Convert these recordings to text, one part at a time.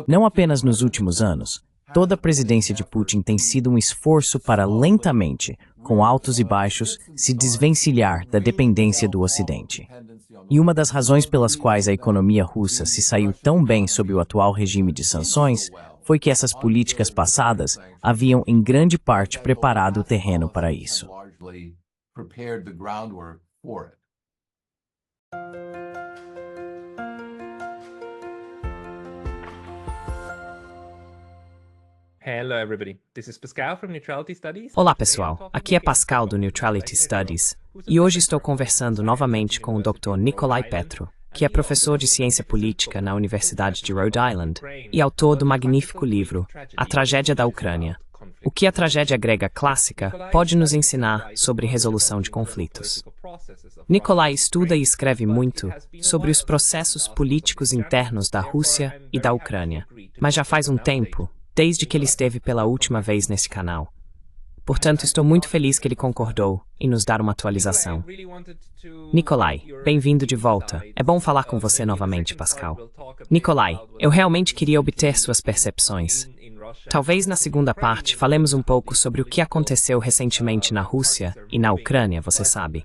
Não apenas nos últimos anos, toda a presidência de Putin tem sido um esforço para lentamente, com altos e baixos, se desvencilhar da dependência do Ocidente. E uma das razões pelas quais a economia russa se saiu tão bem sob o atual regime de sanções foi que essas políticas passadas haviam em grande parte preparado o terreno para isso. Hello everybody, this is Pascal from Neutrality Studies. Olá pessoal, aqui é Pascal do Neutrality Studies e hoje estou conversando novamente com o Dr. Nikolai Petro, que é professor de ciência política na Universidade de Rhode Island e autor do magnífico livro A Tragédia da Ucrânia. O que a tragédia grega clássica pode nos ensinar sobre resolução de conflitos. Nikolai estuda e escreve muito sobre os processos políticos internos da Rússia e da Ucrânia, mas já faz um tempo desde que ele esteve pela última vez nesse canal. Portanto, estou muito feliz que ele concordou em nos dar uma atualização. Nikolai, bem-vindo de volta. É bom falar com você novamente, Pascal. Nikolai, eu realmente queria obter suas percepções. Talvez na segunda parte falemos um pouco sobre o que aconteceu recentemente na Rússia e na Ucrânia, você sabe.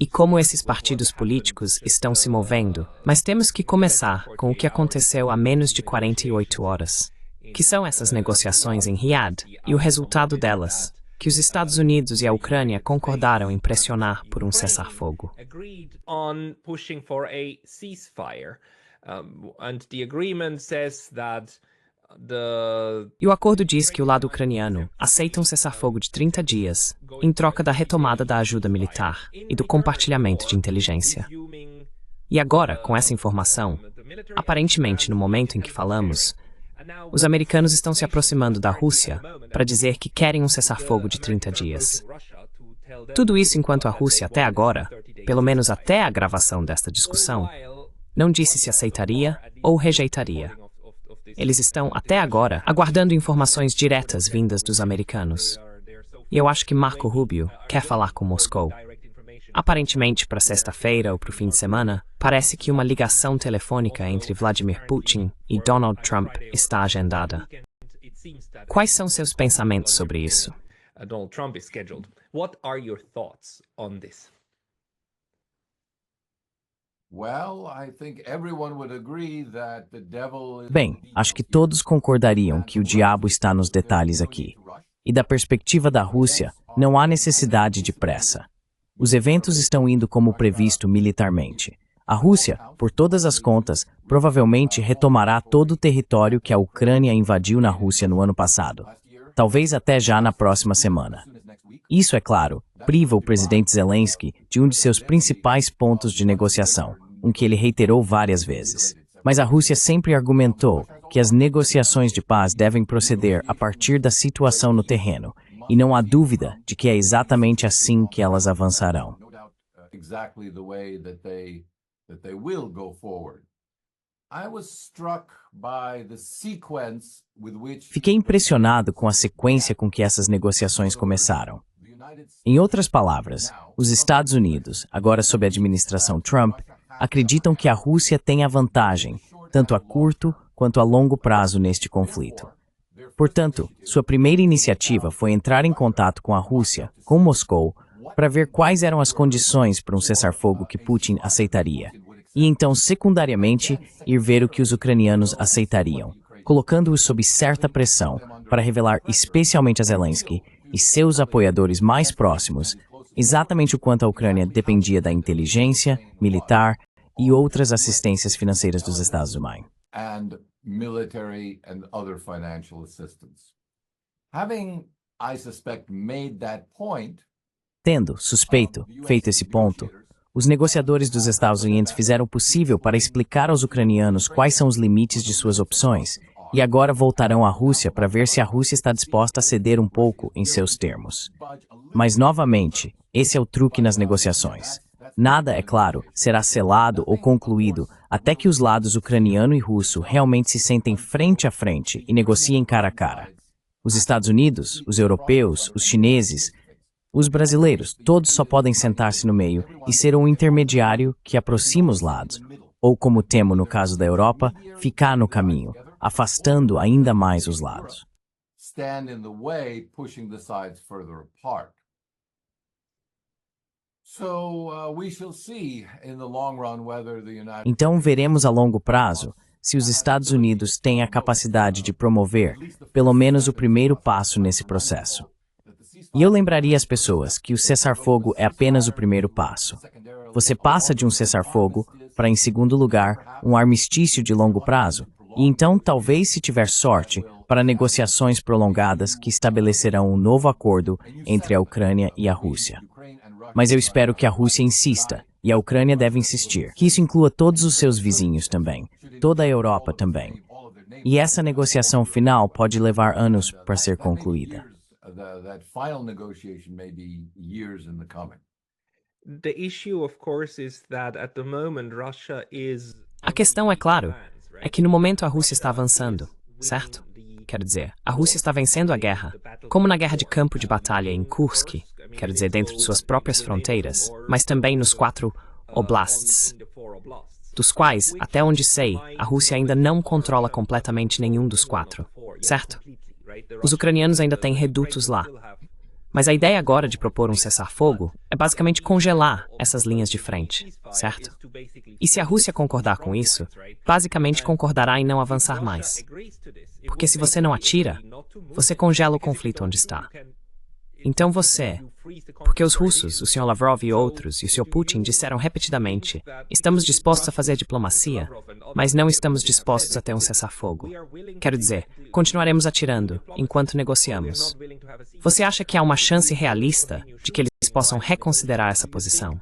E como esses partidos políticos estão se movendo. Mas temos que começar com o que aconteceu há menos de 48 horas. Que são essas negociações em Riad e o resultado delas, que os Estados Unidos e a Ucrânia concordaram em pressionar por um cessar-fogo. E o acordo diz que o lado ucraniano aceita um cessar-fogo de 30 dias, em troca da retomada da ajuda militar e do compartilhamento de inteligência. E agora, com essa informação, aparentemente no momento em que falamos, os americanos estão se aproximando da Rússia para dizer que querem um cessar-fogo de 30 dias. Tudo isso enquanto a Rússia até agora, pelo menos até a gravação desta discussão, não disse se aceitaria ou rejeitaria. Eles estão, até agora, aguardando informações diretas vindas dos americanos. E eu acho que Marco Rubio quer falar com Moscou. Aparentemente, para sexta-feira ou para o fim de semana, parece que uma ligação telefônica entre Vladimir Putin e Donald Trump está agendada. Quais são seus pensamentos sobre isso? Donald Trump is scheduled. What are your thoughts on this? Bem, acho que todos concordariam que o diabo está nos detalhes aqui. E da perspectiva da Rússia, não há necessidade de pressa. Os eventos estão indo como previsto militarmente. A Rússia, por todas as contas, provavelmente retomará todo o território que a Ucrânia invadiu na Rússia no ano passado. Talvez até já na próxima semana. Isso, é claro, priva o presidente Zelensky de um de seus principais pontos de negociação, um que ele reiterou várias vezes. Mas a Rússia sempre argumentou que as negociações de paz devem proceder a partir da situação no terreno, e não há dúvida de que é exatamente assim que elas avançarão. Fiquei impressionado com a sequência com que essas negociações começaram. Em outras palavras, os Estados Unidos, agora sob a administração Trump, acreditam que a Rússia tem a vantagem, tanto a curto quanto a longo prazo neste conflito. Portanto, sua primeira iniciativa foi entrar em contato com a Rússia, com Moscou, para ver quais eram as condições para um cessar-fogo que Putin aceitaria. E então, secundariamente, ir ver o que os ucranianos aceitariam, colocando-os sob certa pressão para revelar especialmente a Zelensky e seus apoiadores mais próximos exatamente o quanto a Ucrânia dependia da inteligência, militar e outras assistências financeiras dos Estados Unidos. Military and other financial assistance. Having, I suspect, made that point, tendo, suspeito, feito esse ponto, os negociadores dos Estados Unidos fizeram o possível para explicar aos ucranianos quais são os limites de suas opções, e agora voltarão à Rússia para ver se a Rússia está disposta a ceder um pouco em seus termos. Mas, novamente, esse é o truque nas negociações. Nada, é claro, será selado ou concluído até que os lados ucraniano e russo realmente se sentem frente a frente e negociem cara a cara. Os Estados Unidos, os europeus, os chineses, os brasileiros, todos só podem sentar-se no meio e ser um intermediário que aproxima os lados, ou como temo no caso da Europa, ficar no caminho, afastando ainda mais os lados. Stand in the way, pushing the sides further apart. So we shall see in the long run whether the United Então veremos a longo prazo se os Estados Unidos têm a capacidade de promover pelo menos o primeiro passo nesse processo. E eu lembraria às pessoas que o cessar-fogo é apenas o primeiro passo. Você passa de um cessar-fogo para, em segundo lugar, um armistício de longo prazo, e então, talvez, se tiver sorte, para negociações prolongadas que estabelecerão um novo acordo entre a Ucrânia e a Rússia. Mas eu espero que a Rússia insista, e a Ucrânia deve insistir, que isso inclua todos os seus vizinhos também, toda a Europa também. E essa negociação final pode levar anos para ser concluída. that final negotiation may be years in the coming. The issue, of course, is that at the moment Russia is. A questão, é claro, é que no momento a Rússia está avançando, certo? Quero dizer, a Rússia está vencendo a guerra, como na guerra de campo de batalha em Kursk, quero dizer, dentro de suas próprias fronteiras, mas também nos 4 oblasts, dos quais, até onde sei, a Rússia ainda não controla completamente nenhum dos 4, certo? Os ucranianos ainda têm redutos lá. Mas a ideia agora de propor um cessar-fogo é basicamente congelar essas linhas de frente, certo? E se a Rússia concordar com isso, basicamente concordará em não avançar mais. Porque se você não atira, você congela o conflito onde está. Então porque os russos, o Sr. Lavrov e outros, e o Sr. Putin disseram repetidamente, estamos dispostos a fazer diplomacia, mas não estamos dispostos a ter um cessar-fogo. Quero dizer, continuaremos atirando enquanto negociamos. Você acha que há uma chance realista de que eles possam reconsiderar essa posição?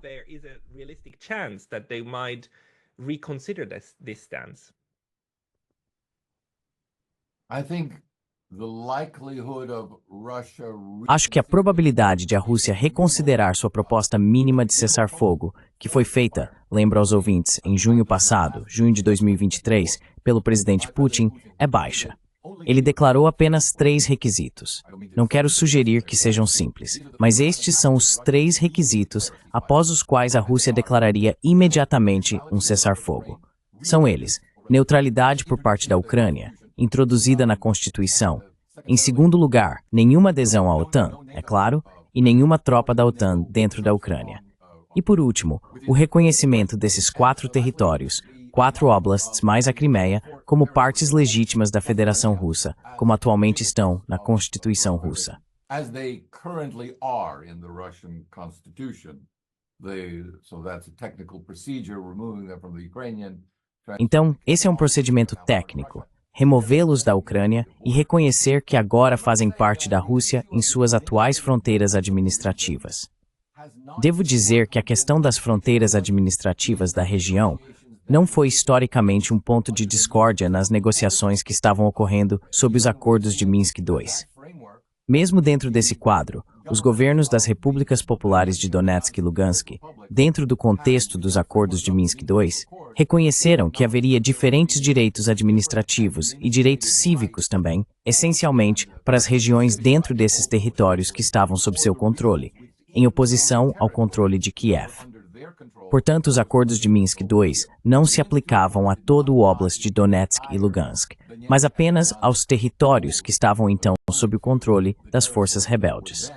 I think the likelihood of Russia Acho que a probabilidade de a Rússia reconsiderar sua proposta mínima de cessar-fogo, que foi feita, lembro aos ouvintes, em junho passado, junho de 2023, pelo presidente Putin, é baixa. Ele declarou apenas 3 requisitos. Não quero sugerir que sejam simples, mas estes são os 3 requisitos após os quais a Rússia declararia imediatamente um cessar-fogo. São eles: neutralidade por parte da Ucrânia, introduzida na Constituição. Em segundo lugar, nenhuma adesão à OTAN, é claro, e nenhuma tropa da OTAN dentro da Ucrânia. E por último, o reconhecimento desses 4 territórios, 4 oblasts mais a Crimeia, como partes legítimas da Federação Russa, como atualmente estão na Constituição Russa. as they currently are in the Russian Constitution. So that's a technical procedure, removing them from the Ukrainian. Então, esse é um procedimento técnico. Removê-los da Ucrânia e reconhecer que agora fazem parte da Rússia em suas atuais fronteiras administrativas. Devo dizer que a questão das fronteiras administrativas da região não foi historicamente um ponto de discórdia nas negociações que estavam ocorrendo sob os acordos de Minsk II. Mesmo dentro desse quadro, os governos das repúblicas populares de Donetsk e Lugansk, dentro do contexto dos acordos de Minsk II, reconheceram que haveria diferentes direitos administrativos e direitos cívicos também, essencialmente para as regiões dentro desses territórios que estavam sob seu controle, em oposição ao controle de Kiev. Portanto, os acordos de Minsk II não se aplicavam a todo o oblast de Donetsk e Lugansk, mas apenas aos territórios que estavam então sob o controle das forças rebeldes.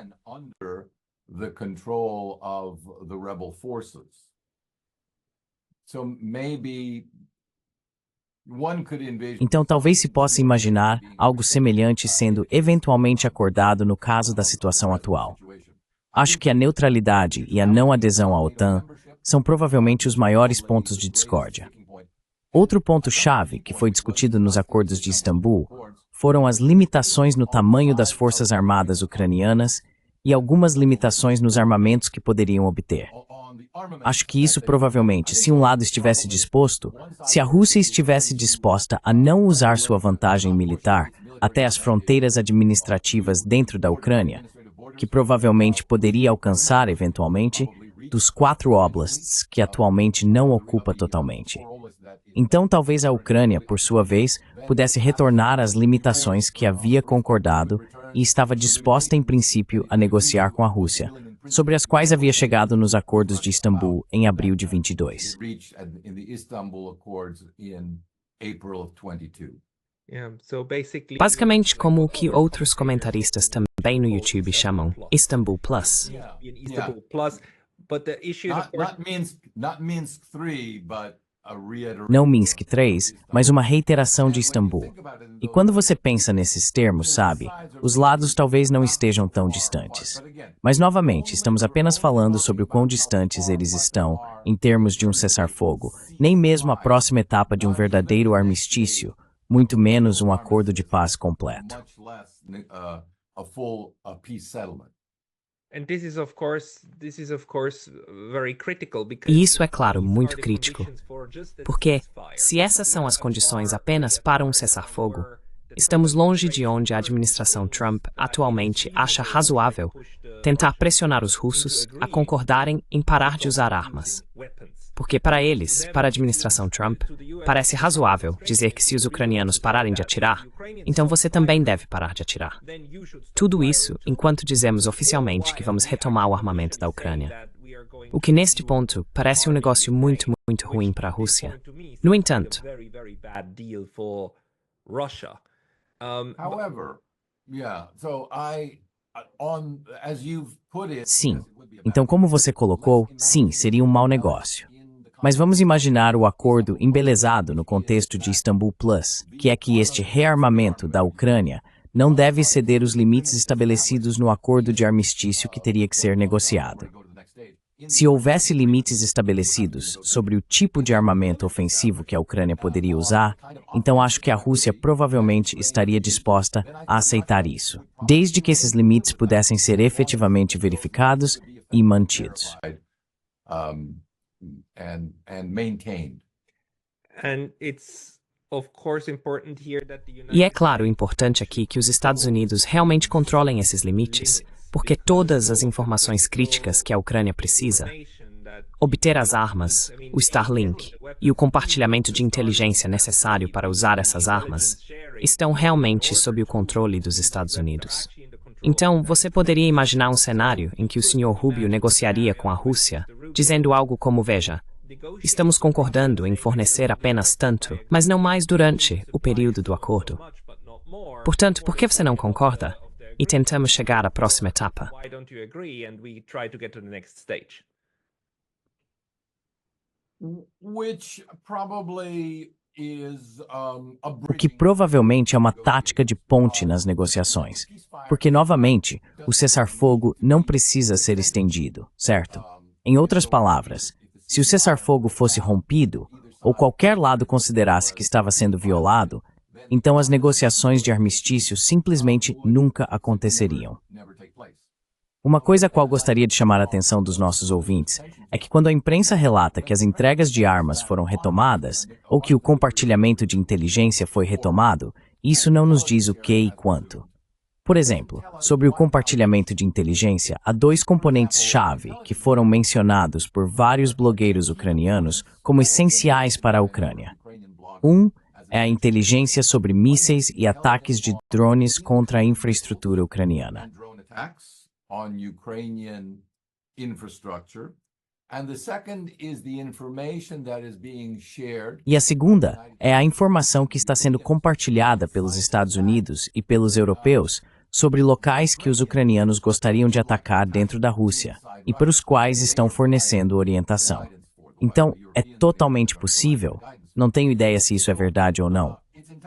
Então, talvez se possa imaginar algo semelhante sendo eventualmente acordado no caso da situação atual. Acho que a neutralidade e a não adesão à OTAN são provavelmente os maiores pontos de discórdia. Outro ponto-chave que foi discutido nos acordos de Istambul foram as limitações no tamanho das forças armadas ucranianas e algumas limitações nos armamentos que poderiam obter. Acho que isso provavelmente, se um lado estivesse disposto, se a Rússia estivesse disposta a não usar sua vantagem militar até as fronteiras administrativas dentro da Ucrânia, que provavelmente poderia alcançar eventualmente dos 4 oblasts que atualmente não ocupa totalmente. Então talvez a Ucrânia, por sua vez, pudesse retornar às limitações que havia concordado e estava disposta em princípio a negociar com a Rússia, sobre as quais havia chegado nos acordos de Istambul em abril de 22. reached in the Istanbul Accords in April of 22. Yeah, so basically, Basicamente como o que outros comentaristas também no YouTube chamam Istanbul Plus. in Istanbul Plus, but the issue, of course, Not Minsk III, but a reiteration. Não Minsk III, mas uma reiteração de Istambul. E quando você pensa nesses termos, sabe, os lados talvez não estejam tão distantes. Mas, novamente, estamos apenas falando sobre o quão distantes eles estão em termos de um cessar-fogo, nem mesmo a próxima etapa de um verdadeiro armistício, muito menos um acordo de paz completo. Much less a full peace settlement. and this is of course very critical because E isso é, claro, muito are the crítico, conditions for just a porque, ceasefire. se essas são as condições apenas para um cessar-fogo, estamos longe de onde a administração Trump atualmente acha razoável tentar pressionar os russos a concordarem em parar de usar armas. Porque para eles, para a administração Trump, parece razoável dizer que se os ucranianos pararem de atirar, então você também deve parar de atirar. Tudo isso enquanto dizemos oficialmente que vamos retomar o armamento da Ucrânia. O que neste ponto parece um negócio muito, muito ruim para a Rússia. No entanto, However, as you've put it, Sim. Então, como você colocou, sim, seria um mau negócio. Mas vamos imaginar o acordo embelezado no contexto de Istanbul Plus, que é que este rearmamento da Ucrânia não deve exceder os limites estabelecidos no acordo de armistício que teria que ser negociado. Se houvesse limites estabelecidos sobre o tipo de armamento ofensivo que a Ucrânia poderia usar, então acho que a Rússia provavelmente estaria disposta a aceitar isso, desde que esses limites pudessem ser efetivamente verificados e mantidos. and maintained. E é claro, importante aqui que os Estados Unidos realmente controlem esses limites, porque todas as informações críticas que a Ucrânia precisa, obter as armas, o Starlink e o compartilhamento de inteligência necessário para usar essas armas, estão realmente sob o controle dos Estados Unidos. Então, você poderia imaginar um cenário em que o Sr. Rubio negociaria com a Rússia, dizendo algo como, veja, estamos concordando em fornecer apenas tanto, mas não mais durante o período do acordo. Portanto, por que você não concorda? E tentamos chegar à próxima etapa. Which probably is O que provavelmente é uma tática de ponte nas negociações, porque, novamente, o cessar-fogo não precisa ser estendido, certo? Em outras palavras, se o cessar-fogo fosse rompido, ou qualquer lado considerasse que estava sendo violado, então as negociações de armistício simplesmente nunca aconteceriam. Uma coisa a qual gostaria de chamar a atenção dos nossos ouvintes é que quando a imprensa relata que as entregas de armas foram retomadas ou que o compartilhamento de inteligência foi retomado, isso não nos diz o que e quanto. Por exemplo, sobre o compartilhamento de inteligência, há dois componentes-chave que foram mencionados por vários blogueiros ucranianos como essenciais para a Ucrânia. Um é a inteligência sobre mísseis e ataques de drones contra a infraestrutura ucraniana. on Ukrainian infrastructure, and the second is the information that is being shared. E a segunda é a informação que está sendo compartilhada pelos Estados Unidos e pelos europeus sobre locais que os ucranianos gostariam de atacar dentro da Rússia e para os quais estão fornecendo orientação. Então, é totalmente possível, não tenho ideia se isso é verdade ou não,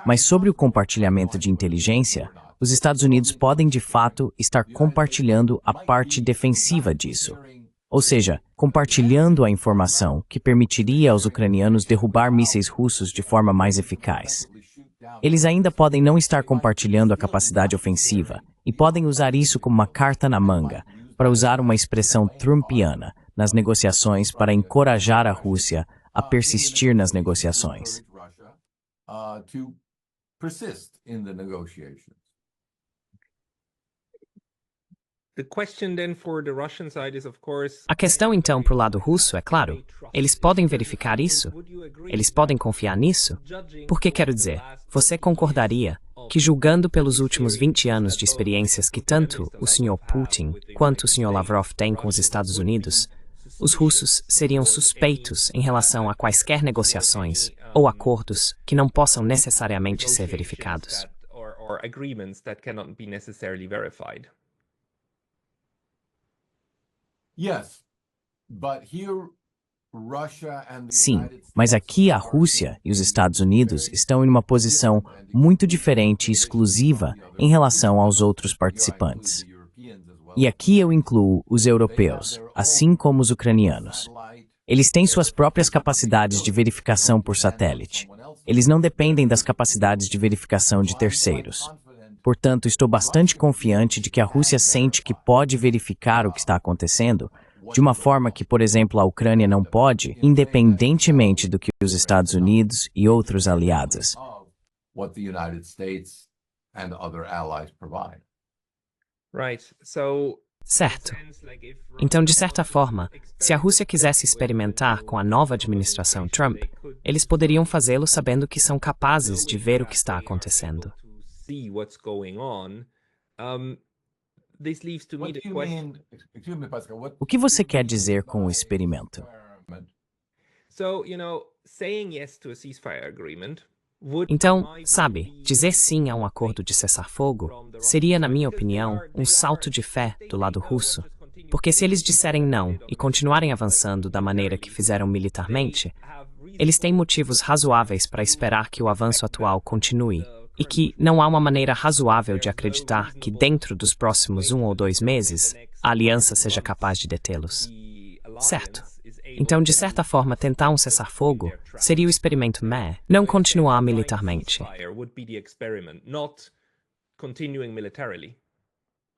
mas sobre o compartilhamento de inteligência, os Estados Unidos podem, de fato, estar compartilhando a parte defensiva disso. Ou seja, compartilhando a informação que permitiria aos ucranianos derrubar mísseis russos de forma mais eficaz. Eles ainda podem não estar compartilhando a capacidade ofensiva e podem usar isso como uma carta na manga, para usar uma expressão trumpiana, nas negociações para encorajar a Rússia a persistir nas negociações. A questão, então, para o lado russo é claro, eles podem verificar isso? Eles podem confiar nisso? Porque, quero dizer, você concordaria, que, julgando pelos últimos 20 anos de experiências que tanto o Sr. Putin quanto o Sr. Lavrov têm com os Estados Unidos, os russos seriam suspeitos em relação a quaisquer negociações ou acordos que não possam necessariamente ser verificados. Or agreements that cannot be necessarily verified. Yes, but here Russia and the Sim, United mas States aqui a Rússia e os Estados Unidos estão em uma posição muito diferente e exclusiva em relação aos outros participantes. E aqui eu incluo os europeus, assim como os ucranianos. Eles têm suas próprias capacidades de verificação por satélite. Eles não dependem das capacidades de verificação de terceiros. Portanto, estou bastante confiante de que a Rússia sente que pode verificar o que está acontecendo de uma forma que, por exemplo, a Ucrânia não pode, independentemente do que os Estados Unidos e outros aliados. what the United States and other allies provide. Right. So Certo. Então, de certa forma, se a Rússia quisesse experimentar com a nova administração Trump, eles poderiam fazê-lo sabendo que são capazes de ver o que está acontecendo. see what's going on. This leaves to me What the do you question. mean, excuse me, Pascal, what O que você quer dizer com o experimento? So, saying yes to a ceasefire agreement would, Então, sabe, dizer sim a um acordo de cessar-fogo seria, na minha opinião, um salto de fé do lado russo. Porque se eles disserem não e continuarem avançando da maneira que fizeram militarmente, eles têm motivos razoáveis para esperar que o avanço atual continue e que não há uma maneira razoável de acreditar que dentro dos próximos 1 ou 2 meses a aliança seja capaz de detê-los. Certo. Então, de certa forma, tentar um cessar-fogo seria o experimento meh, não continuar militarmente. ceasefire would be the experiment, not continuing militarily.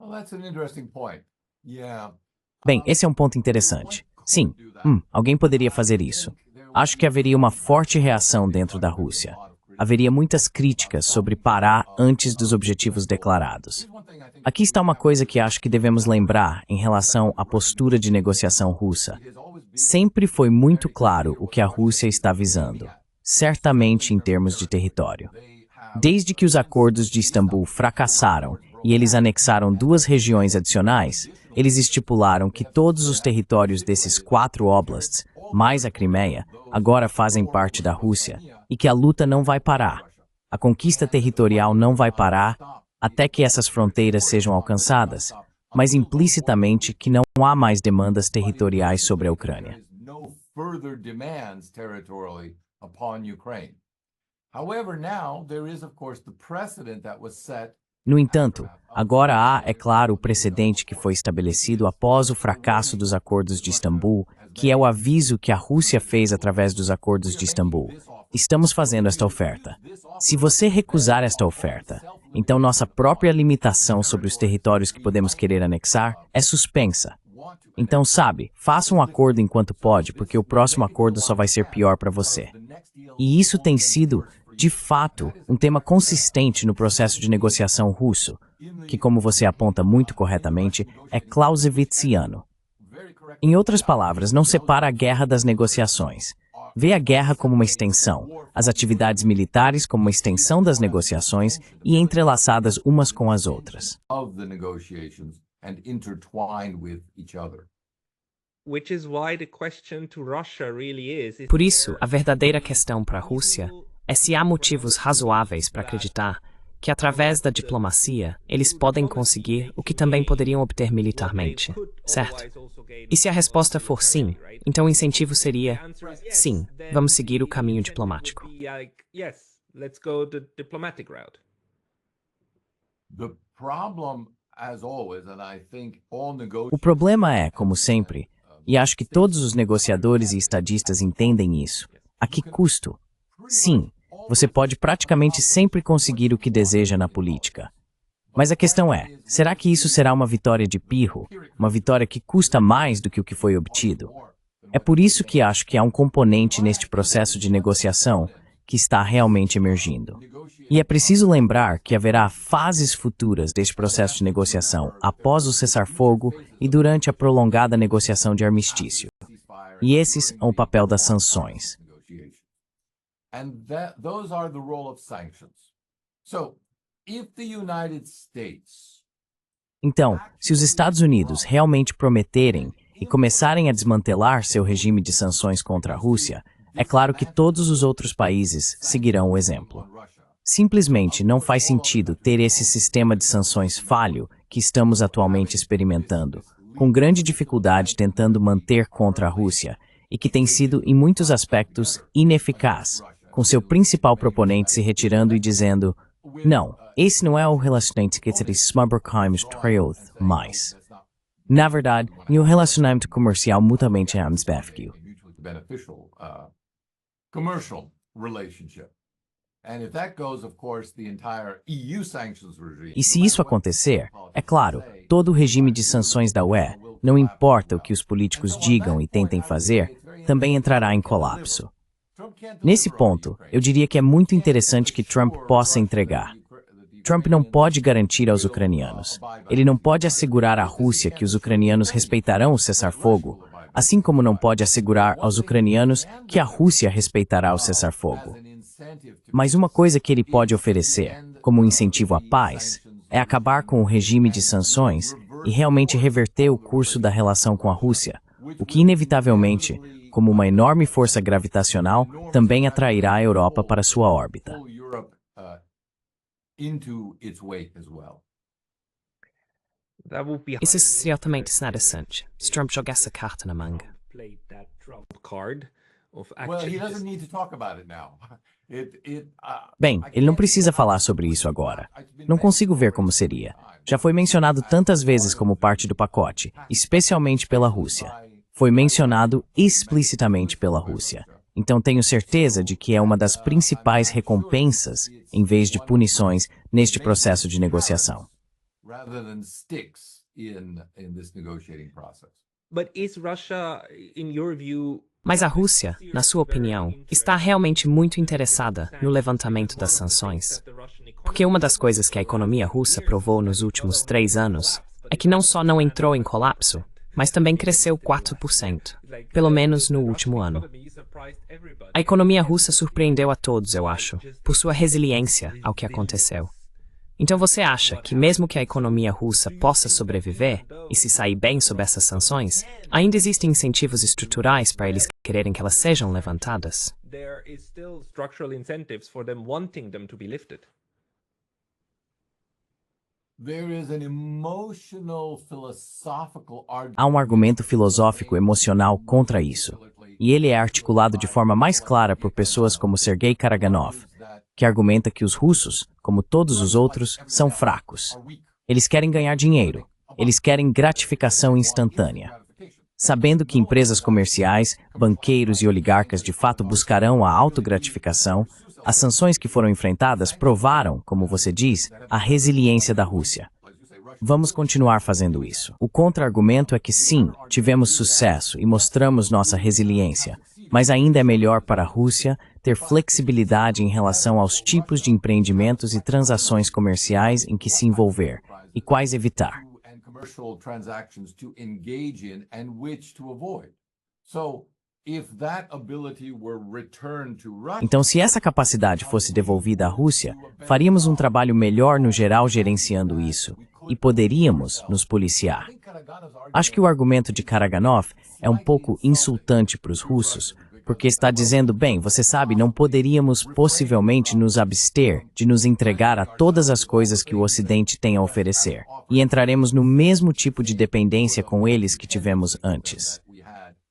Well, that's an interesting point. Yeah. Bem, esse é um ponto interessante. Sim, alguém poderia fazer isso. Acho que haveria uma forte reação dentro da Rússia. Haveria muitas críticas sobre parar antes dos objetivos declarados. Aqui está uma coisa que acho que devemos lembrar em relação à postura de negociação russa. Sempre foi muito claro o que a Rússia está visando, certamente em termos de território. Desde que os acordos de Istambul fracassaram e eles anexaram 2 regiões adicionais, eles estipularam que todos os territórios desses 4 oblasts, mais a Crimeia, agora fazem parte da Rússia e que a luta não vai parar. A conquista territorial não vai parar até que essas fronteiras sejam alcançadas, mas implicitamente que não há mais demandas territoriais sobre a Ucrânia. No further demands territorially upon Ukraine. However, now there is, of course, the precedent that was set. No entanto, agora há, é claro, o precedente que foi estabelecido após o fracasso dos acordos de Istambul, que é o aviso que a Rússia fez através dos acordos de Istambul. Estamos fazendo esta oferta. Se você recusar esta oferta, então nossa própria limitação sobre os territórios que podemos querer anexar é suspensa. Então, sabe, faça um acordo enquanto pode, porque o próximo acordo só vai ser pior para você. E isso tem sido, de fato, um tema consistente no processo de negociação russo, que, como você aponta muito corretamente, é clausewitziano. Em outras palavras, não separa a guerra das negociações. Vê a guerra como uma extensão, as atividades militares como uma extensão das negociações e entrelaçadas umas com as outras. Of the negotiations and intertwined with each other. Which is why the question to Russia really is Por isso, a verdadeira questão para a Rússia é se há motivos razoáveis para acreditar que, através da diplomacia, eles podem conseguir o que também poderiam obter militarmente, certo? E se a resposta for sim, então o incentivo seria sim, vamos seguir o caminho diplomático. Yes, let's go the diplomatic route. The problem, as always, and I think all O negotiations. problema é, como sempre, e acho que todos os negociadores e estadistas entendem isso, a que custo? Sim, você pode praticamente sempre conseguir o que deseja na política. Mas a questão é, será que isso será uma vitória de pirro? Uma vitória que custa mais do que o que foi obtido? É por isso que acho que há um componente neste processo de negociação que está realmente emergindo. E é preciso lembrar que haverá fases futuras deste processo de negociação após o cessar-fogo e durante a prolongada negociação de armistício. E esses são o papel das sanções. And those are the role of sanctions. So, if the United States Então, se os Estados Unidos realmente prometerem e começarem a desmantelar seu regime de sanções contra a Rússia, é claro que todos os outros países seguirão o exemplo. Simplesmente não faz sentido ter esse sistema de sanções falho que estamos atualmente experimentando, com grande dificuldade tentando manter contra a Rússia, e que tem sido, em muitos aspectos, ineficaz, com seu principal proponente se retirando e dizendo: não, esse não é o relacionamento que eles trabalham mais. Na verdade, é um relacionamento comercial mutuamente benéfico. beneficial commercial relationship. And if that goes, of course, the entire EU sanctions regime. E se isso acontecer, é claro, todo o regime de sanções da UE, não importa o que os políticos digam e tentem fazer, também entrará em colapso. Nesse ponto, eu diria que é muito interessante que Trump possa entregar. Trump não pode garantir aos ucranianos. Ele não pode assegurar à Rússia que os ucranianos respeitarão o cessar-fogo, assim como não pode assegurar aos ucranianos que a Rússia respeitará o cessar-fogo. Mas uma coisa que ele pode oferecer, como um incentivo à paz, é acabar com o regime de sanções e realmente reverter o curso da relação com a Rússia, o que inevitavelmente, como uma enorme força gravitacional, também atrairá a Europa para sua órbita. Isso seria altamente interessante, se Trump jogasse a carta na manga. Bem, ele não precisa falar sobre isso agora. Não consigo ver como seria. Já foi mencionado tantas vezes como parte do pacote, especialmente pela Rússia. Foi mencionado explicitamente pela Rússia. Então tenho certeza de que é uma das principais recompensas, em vez de punições, neste processo de negociação. Mas a Rússia, na sua opinião, está realmente muito interessada no levantamento das sanções. Porque uma das coisas que a economia russa provou nos últimos 3 anos é que não só não entrou em colapso, mas também cresceu 4%, pelo menos no último ano. A economia russa surpreendeu a todos, eu acho, por sua resiliência ao que aconteceu. Então você acha que mesmo que a economia russa possa sobreviver e se sair bem sob essas sanções, ainda existem incentivos estruturais para eles quererem que elas sejam levantadas? Há um argumento filosófico emocional contra isso, e ele é articulado de forma mais clara por pessoas como Sergei Karaganov, que argumenta que os russos, como todos os outros, são fracos. Eles querem ganhar dinheiro. Eles querem gratificação instantânea. Sabendo que empresas comerciais, banqueiros e oligarcas de fato buscarão a autogratificação, as sanções que foram enfrentadas provaram, como você diz, a resiliência da Rússia. Vamos continuar fazendo isso. O contra-argumento é que sim, tivemos sucesso e mostramos nossa resiliência, mas ainda é melhor para a Rússia ter flexibilidade em relação aos tipos de empreendimentos e transações comerciais em que se envolver e quais evitar. Então, se essa capacidade fosse devolvida à Rússia, faríamos um trabalho melhor no geral gerenciando isso, e poderíamos nos policiar. Acho que o argumento de Karaganov é um pouco insultante para os russos, porque está dizendo, bem, você sabe, não poderíamos possivelmente nos abster de nos entregar a todas as coisas que o Ocidente tem a oferecer, e entraremos no mesmo tipo de dependência com eles que tivemos antes.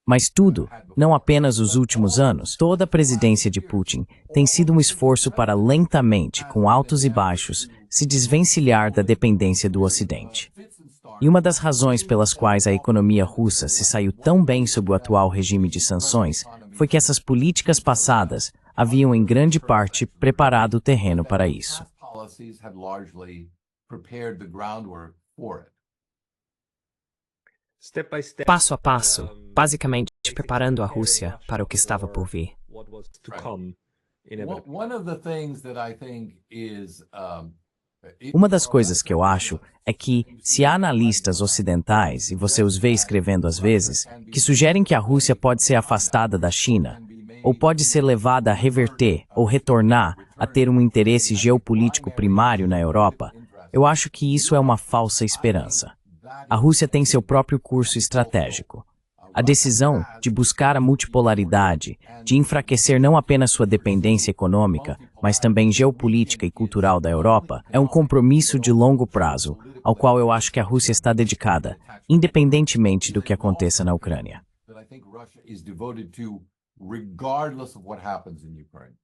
Mas tudo, não apenas os últimos anos, toda a presidência de Putin tem sido um esforço para lentamente, com altos e baixos, se desvencilhar da dependência do Ocidente. E uma das razões pelas quais a economia russa se saiu tão bem sob o atual regime de sanções foi que essas políticas passadas haviam, em grande parte, preparado o terreno para isso. Passo a passo, basicamente preparando a Rússia para o que estava por vir. Uma das coisas que eu acho é que, se há analistas ocidentais, e você os vê escrevendo às vezes, que sugerem que a Rússia pode ser afastada da China, ou pode ser levada a reverter ou retornar a ter um interesse geopolítico primário na Europa, eu acho que isso é uma falsa esperança. A Rússia tem seu próprio curso estratégico. A decisão de buscar a multipolaridade, de enfraquecer não apenas sua dependência econômica, mas também geopolítica e cultural da Europa, é um compromisso de longo prazo, ao qual eu acho que a Rússia está dedicada, independentemente do que aconteça na Ucrânia. Regardless of what happens in Ukraine.